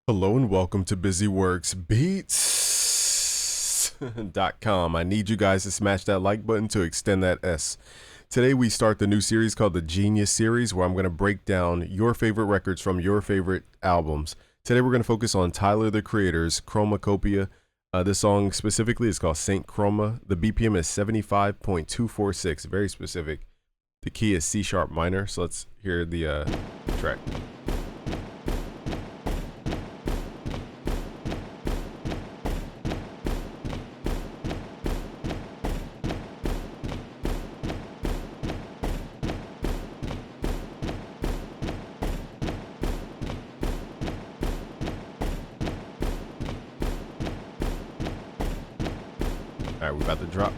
Hello and welcome to BusyWorksBeats.com. I need you guys to smash that like button to extend that S. Today we start the new series called the Genius Series, where I'm going to break down your favorite records from your favorite albums. Today we're going to focus on Tyler the Creator's Chromacopia. This song specifically is called Saint Chroma. The BPM is 75.246, very specific. The key is C sharp minor, so let's hear the track. All right, we're about to drop.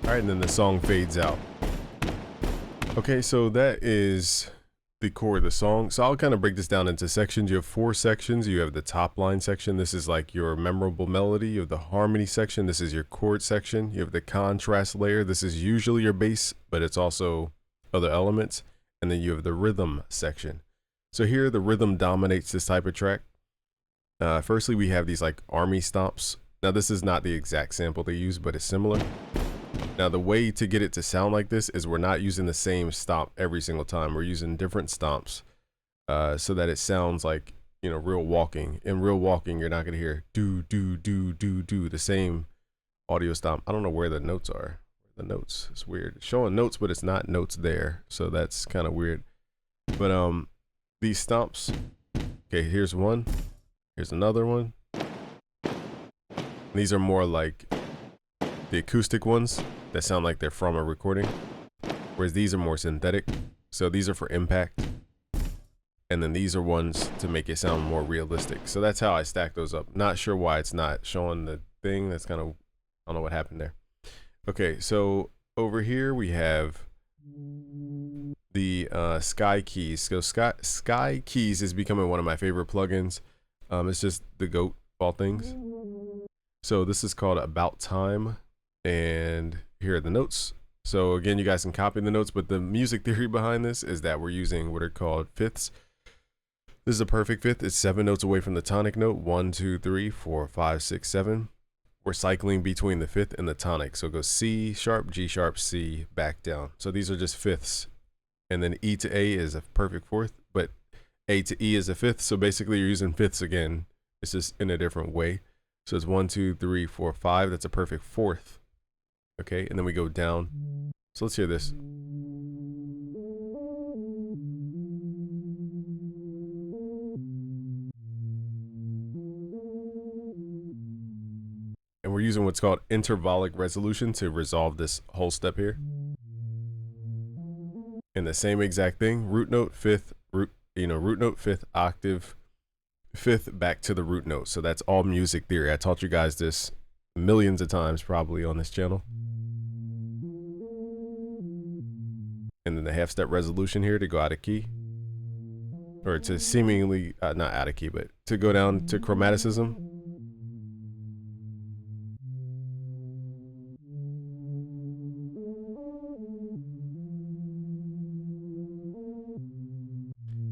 All right, and then the song fades out. Okay, so that is the core of the song. So I'll kind of break this down into sections. You have 4 sections. You have the top line section. This is like your memorable melody. You have the harmony section. This is your chord section. You have the contrast layer. This is usually your bass, but it's also other elements. And then you have the rhythm section. So here the rhythm dominates this type of track. Firstly, we have these like army stomps. Now this is not the exact sample they use, but it's similar. Now the way to get it to sound like this is we're not using the same stomp every single time. We're using different stomps so that it sounds like, you know, real walking. In real walking, you're not going to hear do, do, do, do, do, the same audio stomp. I don't know where the notes are. The notes, it's weird. It's showing notes, but it's not notes there. So that's kind of weird. But these stomps, okay, here's one. Here's another one. These are more like the acoustic ones that sound like they're from a recording, whereas these are more synthetic. So these are for impact, and then these are ones to make it sound more realistic. So that's how I stack those up. Not sure why it's not showing the thing. That's kind of, I don't know what happened there. Okay, so over here we have the Sky Keys. So Sky Keys is becoming one of my favorite plugins. It's just the GOAT of all things. So this is called About Time. And here are the notes. So again, you guys can copy the notes, but the music theory behind this is that we're using what are called fifths. This is a perfect fifth. It's 7 notes away from the tonic note. 1, 2, 3, 4, 5, 6, 7. We're cycling between the fifth and the tonic. So it goes C sharp, G sharp, C, back down. So these are just fifths. And then E to A is a perfect fourth, but A to E is a fifth. So basically you're using fifths again. It's just in a different way. So it's 1, 2, 3, 4, 5. That's a perfect fourth. Okay, and then we go down. So let's hear this. we're using what's called intervallic resolution to resolve this whole step here. And the same exact thing, root note, fifth, root note, fifth, octave, fifth, back to the root note. So that's all music theory. I taught you guys this millions of times probably on this channel. And then the half step resolution here to go out of key, or to seemingly not out of key, but to go down to chromaticism.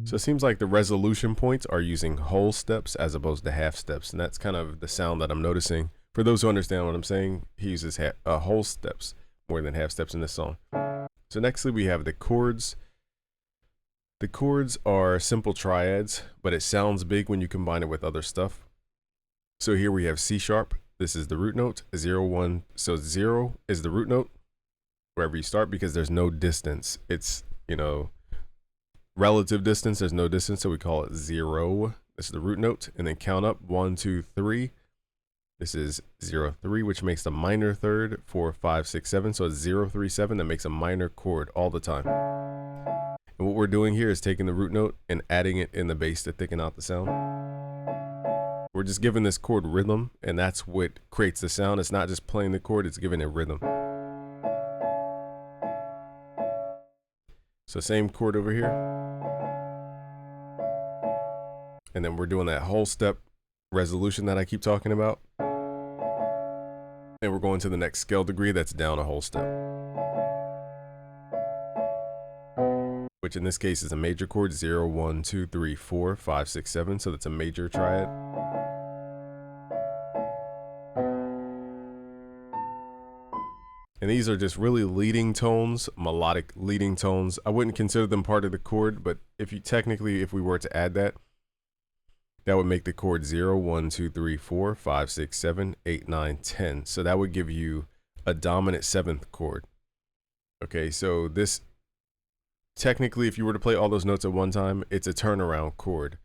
So it seems like the resolution points are using whole steps as opposed to half steps, and that's kind of the sound that I'm noticing. For those who understand what I'm saying, he uses whole steps more than half steps in this song. So nextly we have the chords. The chords are simple triads, but it sounds big when you combine it with other stuff. So here we have C sharp. This is the root note, 0, 1. So 0 is the root note wherever you start because there's no distance. It's, you know, relative distance. There's no distance, so we call it 0. This is the root note, and then count up 1, 2, 3. This is 0, 3, which makes the minor third, 4, 5, 6, 7. So it's 0, 3, 7 that makes a minor chord all the time. And what we're doing here is taking the root note and adding it in the bass to thicken out the sound. We're just giving this chord rhythm, and that's what creates the sound. It's not just playing the chord, it's giving it rhythm. So same chord over here. And then we're doing that whole step resolution that I keep talking about. And we're going to the next scale degree that's down a whole step, which in this case is a major chord, 0, 1, 2, 3, 4, 5, 6, 7. So that's a major triad. And these are just really leading tones, melodic leading tones. I wouldn't consider them part of the chord, but if we were to add that, that would make the chord 0, 1, 2, 3, 4, 5, 6, 7, 8, 9, 10. So that would give you a dominant 7th chord. Okay, so this, technically, if you were to play all those notes at one time, it's a turnaround chord.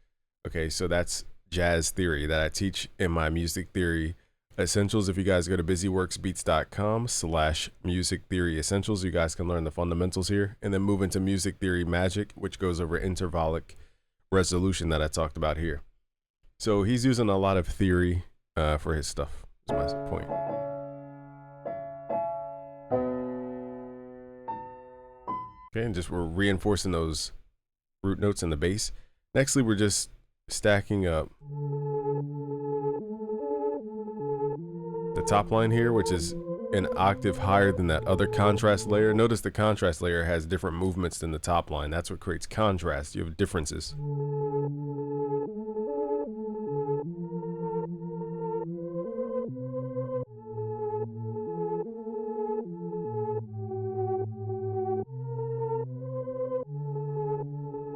Okay, so that's jazz theory that I teach in my music theory essentials. If you guys go to busyworksbeats.com/music theory essentials, you guys can learn the fundamentals here and then move into music theory magic, which goes over intervallic resolution that I talked about here. So he's using a lot of theory for his stuff, is my point. Okay, and just we're reinforcing those root notes in the bass. Nextly, we're just stacking up the top line here, which is an octave higher than that other contrast layer. Notice the contrast layer has different movements than the top line. That's what creates contrast. You have differences.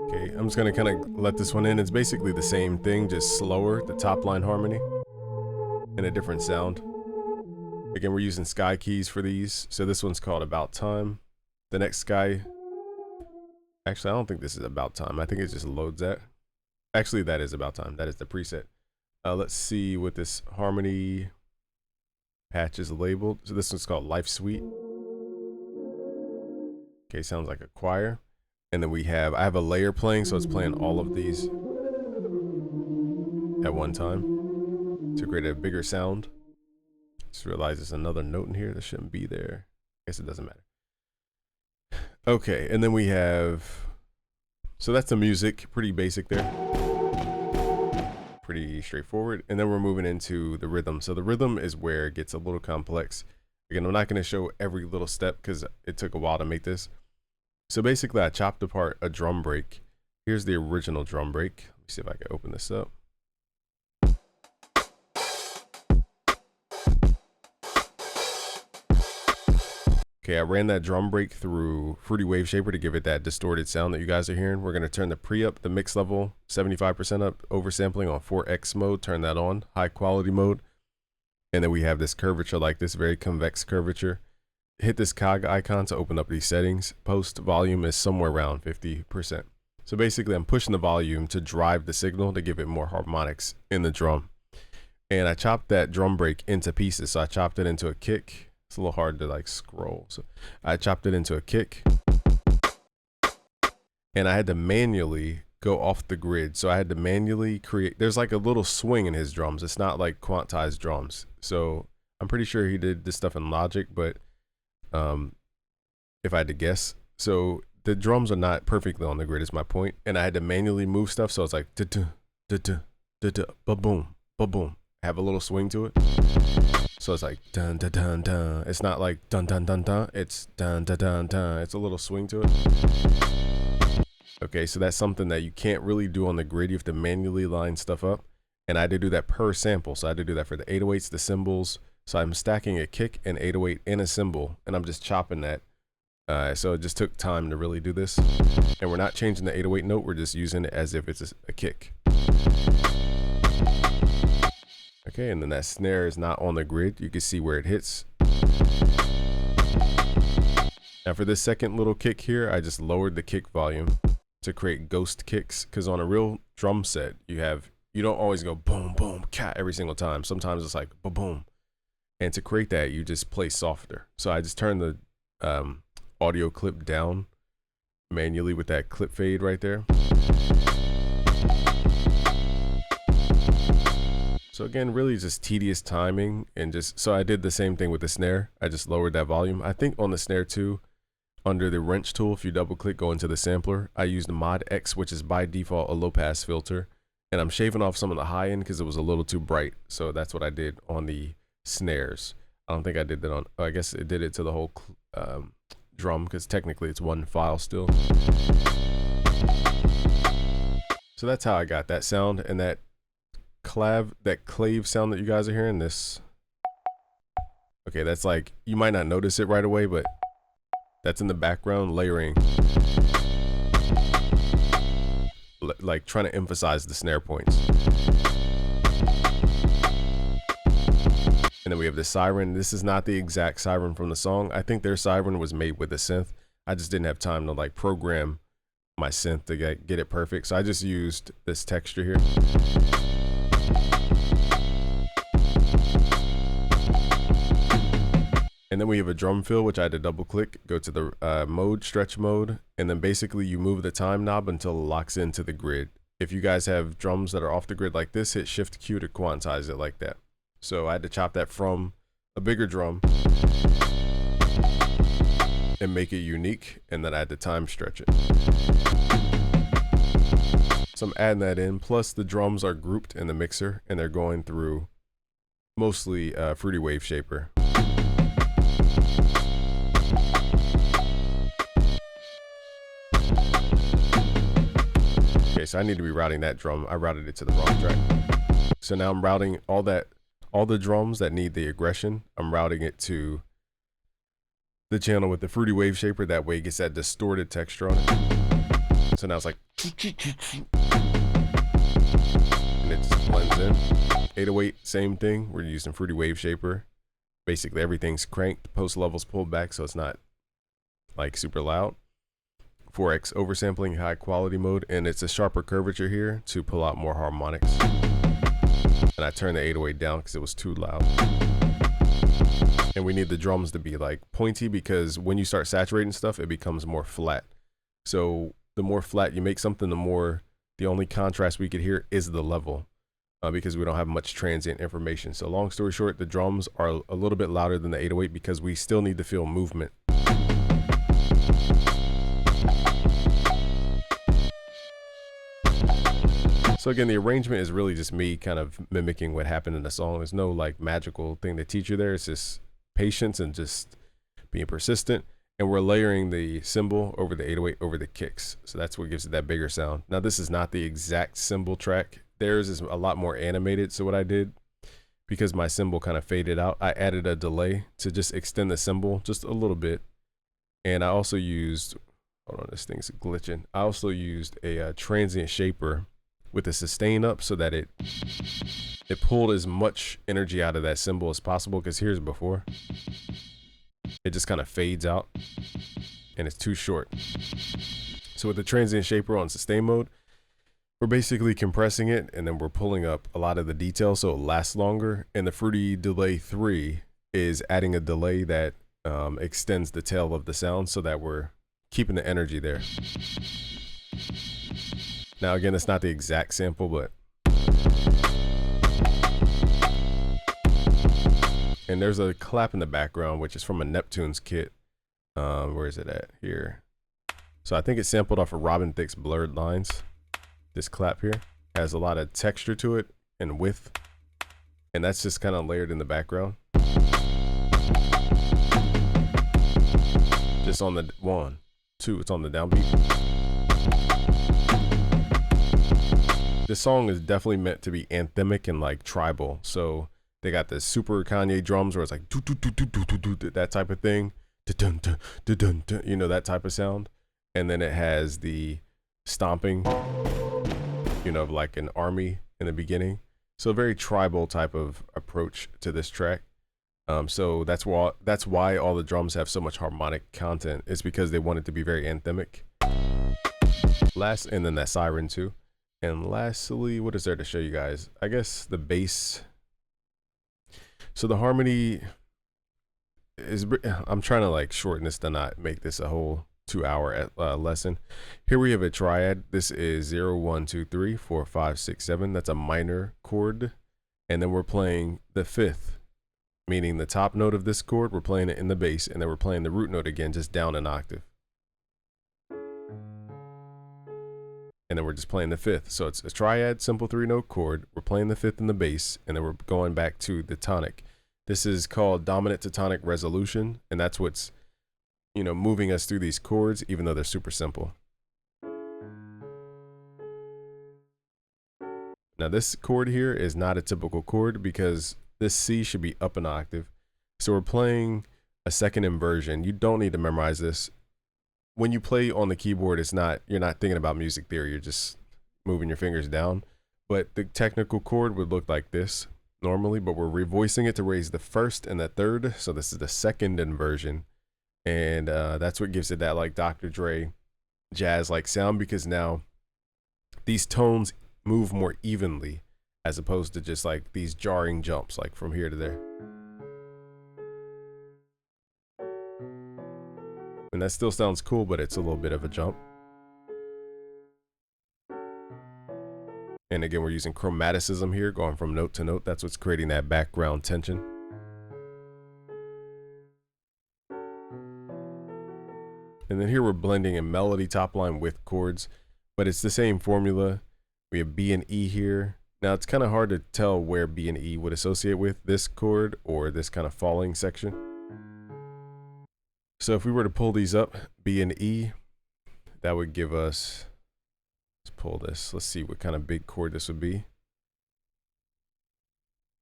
Okay, I'm just gonna kind of let this one in. It's basically the same thing, just slower, the top line harmony, and a different sound. Again, we're using sky keys for these. So this one's called About Time. The next sky, actually, I don't think this is About Time. I think it just loads that. Actually, that is About Time. That is the preset. Let's see what this harmony patch is labeled. So this one's called Life Suite. Okay, sounds like a choir. And then I have a layer playing, so it's playing all of these at one time to create a bigger sound. Just realized there's another note in here that shouldn't be there. I guess it doesn't matter. Okay, and then we have, so that's the music, pretty basic there. Pretty straightforward. And then we're moving into the rhythm. So the rhythm is where it gets a little complex. Again, I'm not going to show every little step because it took a while to make this. So basically I chopped apart a drum break. Here's the original drum break. Let me see if I can open this up. Okay, I ran that drum break through Fruity Wave Shaper to give it that distorted sound that you guys are hearing. We're going to turn the pre up, the mix level 75% up, oversampling on 4x mode, turn that on, high quality mode. And then we have this curvature, like this very convex curvature. Hit this cog icon to open up these settings. Post volume is somewhere around 50%. So basically I'm pushing the volume to drive the signal to give it more harmonics in the drum. And I chopped that drum break into pieces. So I chopped it into a kick. It's a little hard to like scroll. So I chopped it into a kick. And I had to manually go off the grid. So I had to manually create, there's like a little swing in his drums. It's not like quantized drums. So I'm pretty sure he did this stuff in Logic, but if I had to guess. So the drums are not perfectly on the grid is my point. And I had to manually move stuff. So it's like, ba-boom, ba-boom. Have a little swing to it. So it's like dun dun dun dun. It's not like dun dun dun dun. It's dun dun dun dun. It's a little swing to it. Okay, so that's something that you can't really do on the grid. You have to manually line stuff up. And I had to do that per sample. So I had to do that for the 808s, the cymbals. So I'm stacking a kick, an 808, and a cymbal, and I'm just chopping that. So it just took time to really do this. And we're not changing the 808 note. We're just using it as if it's a kick. Okay, and then that snare is not on the grid. You can see where it hits. Now for this second little kick here, I just lowered the kick volume to create ghost kicks. Because on a real drum set, you don't always go boom, boom, cat every single time. Sometimes it's like boom, boom. And to create that, you just play softer. So I just turned the audio clip down manually with that clip fade right there. So again, really just tedious timing, and just, so I did the same thing with the snare. I just lowered that volume. I think on the snare too, under the wrench tool, if you double click, go into the sampler, I used Mod X, which is by default a low pass filter. And I'm shaving off some of the high end because it was a little too bright. So that's what I did on the snares. I don't think I did that on, I guess it did it to the whole drum because technically it's one file still. So that's how I got that sound, and that clave sound that you guys are hearing, this. Okay, that's like, you might not notice it right away, but that's in the background layering. Like trying to emphasize the snare points. And then we have the siren. This is not the exact siren from the song. I think their siren was made with a synth. I just didn't have time to like program my synth to get it perfect. So I just used this texture here. And then we have a drum fill, which I had to double click, go to the mode, stretch mode, and then basically you move the time knob until it locks into the grid. If you guys have drums that are off the grid like this, hit Shift Q to quantize it like that. So I had to chop that from a bigger drum and make it unique, and then I had to time stretch it. So I'm adding that in, plus the drums are grouped in the mixer and they're going through mostly Fruity Wave Shaper. Okay, so I need to be routing that drum. I routed it to the wrong track. So now I'm routing all the drums that need the aggression. I'm routing it to the channel with the Fruity Wave Shaper. That way it gets that distorted texture on it. So now it's like, and it just blends in. 808, same thing. We're using Fruity Wave Shaper. Basically everything's cranked, post levels pulled back, so it's not like super loud. 4x oversampling, high quality mode, and it's a sharper curvature here to pull out more harmonics. And I turned the 808 down because it was too loud. And we need the drums to be like pointy, because when you start saturating stuff, it becomes more flat. So the more flat you make something, the only contrast we could hear is the level, because we don't have much transient information. So long story short, the drums are a little bit louder than the 808 because we still need to feel movement. So again, the arrangement is really just me kind of mimicking what happened in the song. There's no like magical thing to teach you there. It's just patience and just being persistent. And we're layering the cymbal over the 808 over the kicks. So that's what gives it that bigger sound. Now this is not the exact cymbal track. Theirs is a lot more animated. So what I did, because my cymbal kind of faded out, I added a delay to just extend the cymbal just a little bit. And I also used, hold on, this thing's glitching. I also used a transient shaper with a sustain up so that it pulled as much energy out of that cymbal as possible, because here's before. It just kind of fades out and it's too short. So with the transient shaper on sustain mode, We're basically compressing it, and then we're pulling up a lot of the details so it lasts longer. And the Fruity Delay 3 is adding a delay that extends the tail of the sound so that we're keeping the energy there. Now again, it's not the exact sample, but and there's a clap in the background, which is from a Neptune's kit. Where is it at? Here. So I think it's sampled off of Robin Thicke's Blurred Lines. This clap here has a lot of texture to it and width, and that's just kind of layered in the background. Just on the 1, 2, it's on the downbeat. This song is definitely meant to be anthemic and like tribal. So they got the super Kanye drums where it's like that type of thing, you know, that type of sound, and then it has the stomping, you know, like an army in the beginning. So a very tribal type of approach to this track. So that's why all the drums have so much harmonic content. It's because they want it to be very anthemic. And then that siren too. And lastly, what is there to show you guys? I guess the bass. So the harmony is, I'm trying to like shorten this to not make this a whole 2-hour lesson. Here we have a triad. This is 0, 1, 2, 3, 4, 5, 6, 7. That's a minor chord. And then we're playing the 5th, meaning the top note of this chord, we're playing it in the bass, and then we're playing the root note again, just down an octave. And then we're just playing the 5th. So it's a triad, simple 3-note chord. We're playing the 5th in the bass, and then we're going back to the tonic. This is called dominant to tonic resolution, and that's what's, you know, moving us through these chords, even though they're super simple. Now this chord here is not a typical chord because this C should be up an octave. So we're playing a second inversion. You don't need to memorize this. When you play on the keyboard, you're not thinking about music theory, you're just moving your fingers down. But the technical chord would look like this normally, but we're revoicing it to raise the 1st and the 3rd. So this is the second inversion. And that's what gives it that like Dr. Dre jazz like sound, because now these tones move more evenly as opposed to just like these jarring jumps like from here to there. And that still sounds cool, but it's a little bit of a jump. And again, we're using chromaticism here, going from note to note. That's what's creating that background tension. And then here we're blending a melody top line with chords, but it's the same formula. We have B and E here. Now it's kind of hard to tell where B and E would associate with this chord or this kind of falling section. So if we were to pull these up, B and E, that would give us, let's pull this. Let's see what kind of big chord this would be.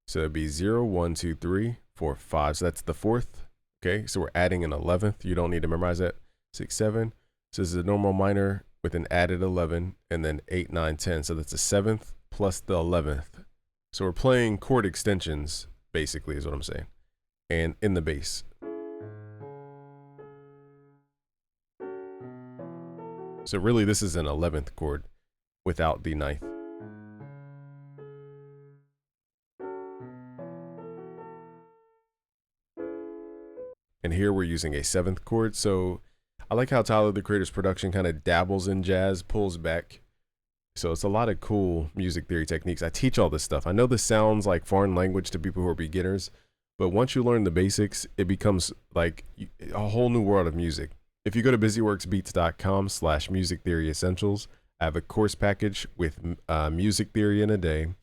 So it'd be 0, 1, 2, 3, 4, 5. So that's the 4th. Okay, so we're adding an 11th. You don't need to memorize that. 6, 7. So this is a normal minor with an added 11, and then 8, 9, 10. So that's the 7th plus the 11th. So we're playing chord extensions, basically, is what I'm saying. And in the bass. So really, this is an 11th chord without the 9th. And here we're using a 7th chord. So I like how Tyler, the Creator's production kind of dabbles in jazz, pulls back. So it's a lot of cool music theory techniques. I teach all this stuff. I know this sounds like foreign language to people who are beginners, but once you learn the basics, it becomes like a whole new world of music. If you go to busyworksbeats.com/music theory essentials, I have a course package with music theory in a day,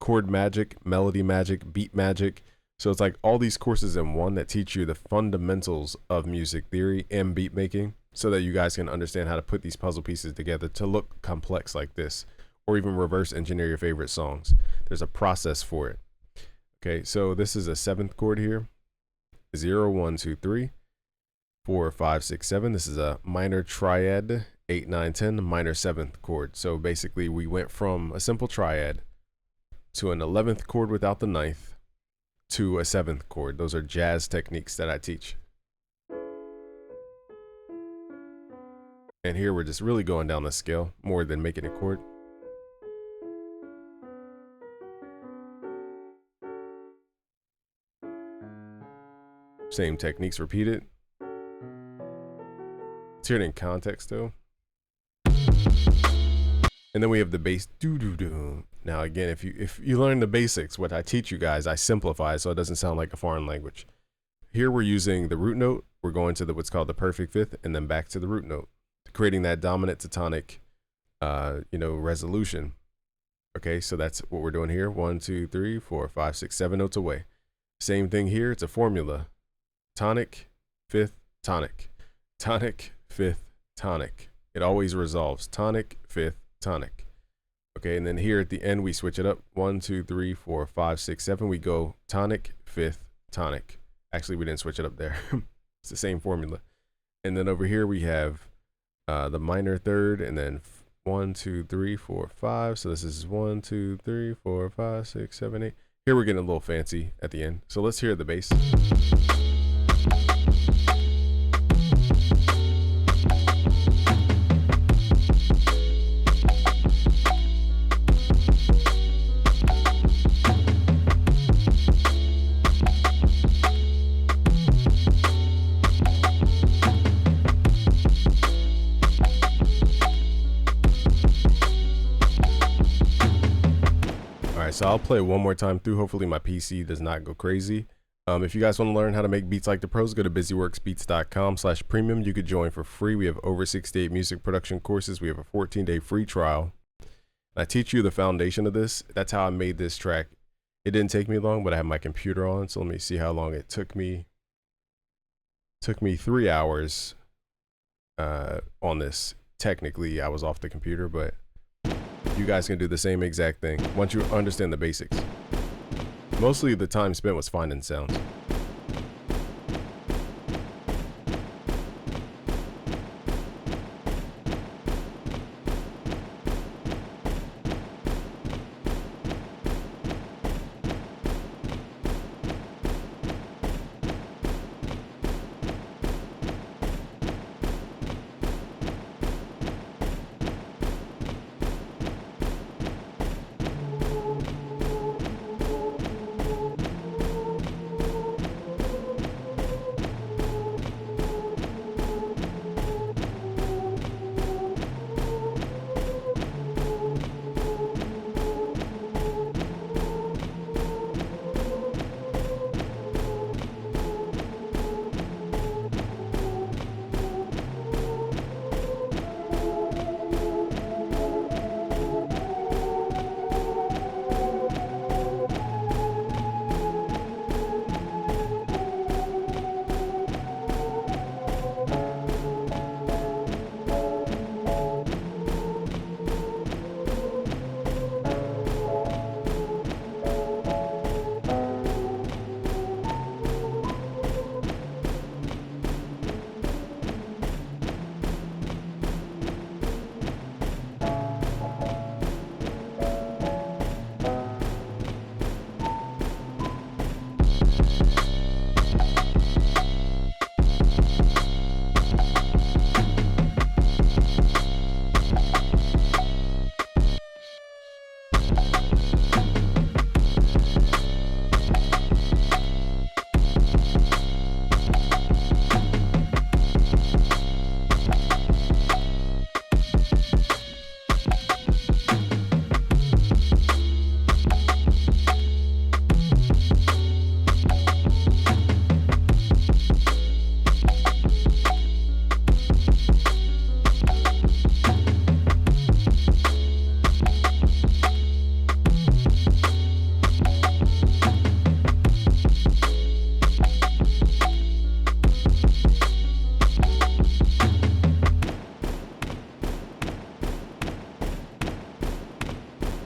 chord magic, melody magic, beat magic. So it's like all these courses in one that teach you the fundamentals of music theory and beat making so that you guys can understand how to put these puzzle pieces together to look complex like this, or even reverse engineer your favorite songs. There's a process for it. Okay, so this is a 7th chord here. 0, 1, 2, 3, 4, 5, 6, 7. This is a minor triad, 8, 9, 10, minor 7th chord. So basically we went from a simple triad to an 11th chord without the 9th to a 7th chord. Those are jazz techniques that I teach. And here we're just really going down the scale more than making a chord. Same techniques repeated. Let's hear it in context though. And then we have the bass doo-doo-doo. Now again, if you learn the basics, what I teach you guys, I simplify so it doesn't sound like a foreign language. Here we're using the root note. We're going to what's called the perfect fifth, and then back to the root note, creating that dominant to tonic, resolution. Okay, so that's what we're doing here. 1, 2, 3, 4, 5, 6, 7 notes away. Same thing here. It's a formula: tonic, fifth, tonic, tonic, fifth, tonic. It always resolves: tonic, fifth, tonic. Okay, and then here at the end we switch it up. 1, 2, 3, 4, 5, 6, 7. We go tonic, fifth, tonic. Actually, we didn't switch it up there. It's the same formula. And then over here we have the minor third, and then 1, 2, 3, 4, 5. So this is 1, 2, 3, 4, 5, 6, 7, 8. Here we're getting a little fancy at the end. So let's hear the bass. So I'll play one more time through. Hopefully my PC does not go crazy. If you guys want to learn how to make beats like the pros, go to busyworksbeats.com/premium. You could join for free. We have over 68 music production courses. We have a 14-day free trial. I teach you the foundation of this. That's how I made this track. It didn't take me long, but I have my computer on. So let me see how long it took me. It took me 3 hours on this. Technically, I was off the computer, but you guys can do the same exact thing once you understand the basics. Mostly the time spent was finding sounds.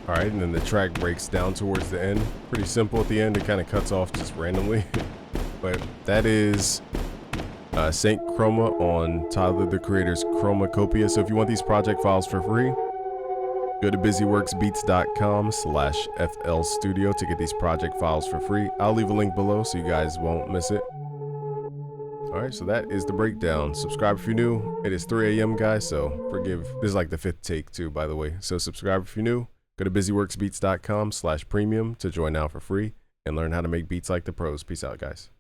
All right, and then the track breaks down towards the end. Pretty simple at the end. It kind of cuts off just randomly. But that is Saint Chroma on Tyler the Creator's Chromacopia. So if you want these project files for free, go to busyworksbeats.com/FL Studio to get these project files for free. I'll leave a link below so you guys won't miss it. All right, so that is the breakdown. Subscribe if you're new. It is 3 a.m. guys, so forgive. This is like the 5th take too, by the way. So subscribe if you're new. Go to busyworksbeats.com/premium to join now for free and learn how to make beats like the pros. Peace out, guys.